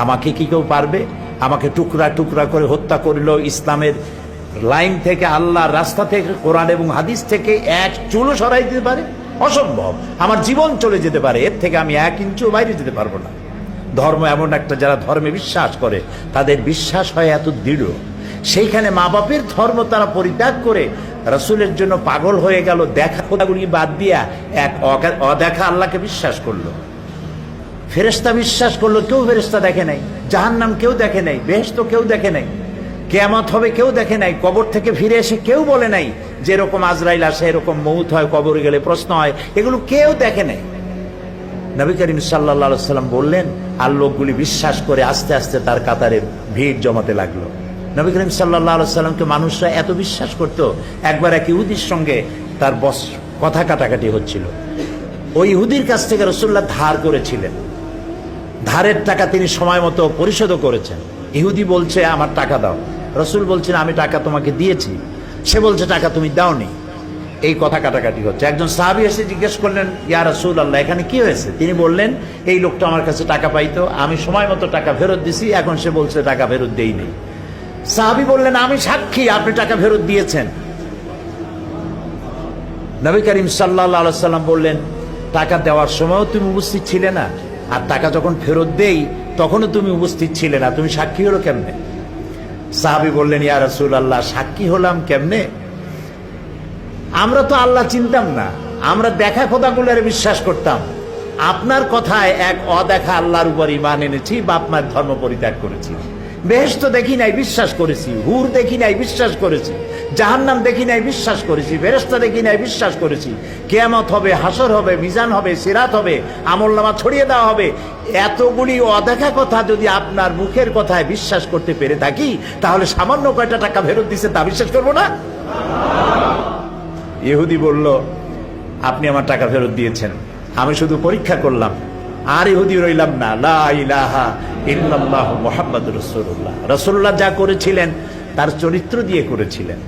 আমাকে কি কেউ পারবে? আমাকে টুকরা টুকরা করে হত্যা করলেও ইসলামের লাইন থেকে, আল্লাহর রাস্তা থেকে, কোরআন এবং হাদিস থেকে এক চুলও সরাই দিতে পারে? অসম্ভব। আমার জীবন চলে যেতে পারে, এর থেকে আমি 1 ইঞ্চিও বাইরে যেতে পারবো না। ধর্ম এমন একটা, যারা ধর্মে বিশ্বাস করে তাদের বিশ্বাস হয় এত দৃঢ়, সেইখানে মা বাপের ধর্ম তারা পরিত্যাগ করে রাসূলের জন্য পাগল হয়ে গেল, দেখা খোদাগুলি বাদ দিয়া এক অদেখা আল্লাহকে বিশ্বাস করলো। ফেরেশতা বিশ্বাস করলো, কেউ ফেরেশতা দেখে নাই। জাহান্নাম কেউ দেখে নাই, বেহেশত কেউ দেখে নাই, কিয়ামত হবে কেউ দেখে নাই, কবর থেকে ফিরে এসে কেউ বলে নাই যে এরকম আজরাইল আসে, এরকম মউত হয়, কবরে গেলে প্রশ্ন হয়, এগুলো কেউ দেখে নাই। নবী করিম সাল্লাল্লাহু আলাইহি সাল্লাম বললেন, আর লোকগুলি বিশ্বাস করে আস্তে আস্তে তার কাতারে ভিড় জমাতে লাগলো। নবী করিম সাল্লাল্লাহু আলাইহি সাল্লামকে মানুষরা এত বিশ্বাস করত, একবার এক ইহুদির সঙ্গে তার কথা কাটাকাটি হচ্ছিল। ওই ইহুদির কাছ থেকে রাসূলুল্লাহ ধার করেছিলেন, ধারের টাকা তিনি সময় মতো পরিশোধ করেছেন। ইহুদি বলছে আমার টাকা দাও, রাসূল বলছেন আমি টাকা তোমাকে দিয়েছি, সে বলছে টাকা তুমি দাওনি। এই কথা কাটাকাটি হচ্ছে। একজন সাহাবী এসে জিজ্ঞেস করলেন, ইয়া রাসূলুল্লাহ, এখানে কি হয়েছে? তিনি বললেন, এই লোকটা আমার কাছে টাকা পাইতো, আমি সময় মতো টাকা ফেরত দিছি, এখন সে বলছে টাকা ফেরত দেই নেই। সাহাবী বললেন, আমি সাক্ষী আপনি টাকা ফেরত দিয়েছেন। নবী করিম সাল্লাল্লাহু আলাইহি সাল্লাম বললেন, টাকা দেওয়ার সময়ও তুমি উপস্থিত ছিলে না, আর টাকা যখন ফেরত দেই তখনও তুমি উপস্থিত ছিলে না, তুমি সাক্ষী হলো কেমনে? সাহাবী বললেন, ইয়া রাসূলুল্লাহ, সাক্ষী হলাম কেমনে? আমরা তো আল্লাহ চিনতাম না, আমরা দেখা খোদাগুলোরে বিশ্বাস করতাম। আপনার কথায় এক অদেখা আল্লাহর উপর ঈমান এনেছি বা আপনার ধর্ম পরিত্যাগ করেছি। বেহেশত দেখি নাই, বিশ্বাস করেছি। হুর দেখি নাই, বিশ্বাস করেছি। জাহান্নাম দেখি নাই, বিশ্বাস করেছি। ফেরেশতা দেখি নাই, বিশ্বাস করেছি। কিয়ামত হবে, হাসর হবে, মিজান হবে, সিরাত হবে, আমলনামা ছড়িয়ে দেওয়া হবে। এতগুলি অদেখা কথা যদি আপনার মুখের কথায় বিশ্বাস করতে পেরে থাকি, তাহলে সামান্য কয়টা টাকা ফেরত দিচ্ছে তা বিশ্বাস করবো না? ইহুদি বলল, আপনি আমার টাকা ফেরত দিয়েছেন, আমি শুধু পরীক্ষা করলাম। আর ইহুদি রইলাম না, লা ইলাহা ইল্লাল্লাহু মুহাম্মাদুর রাসূলুল্লাহ। রাসূলুল্লাহ যা করেছিলেন তার চরিত্র দিয়ে করেছিলেন।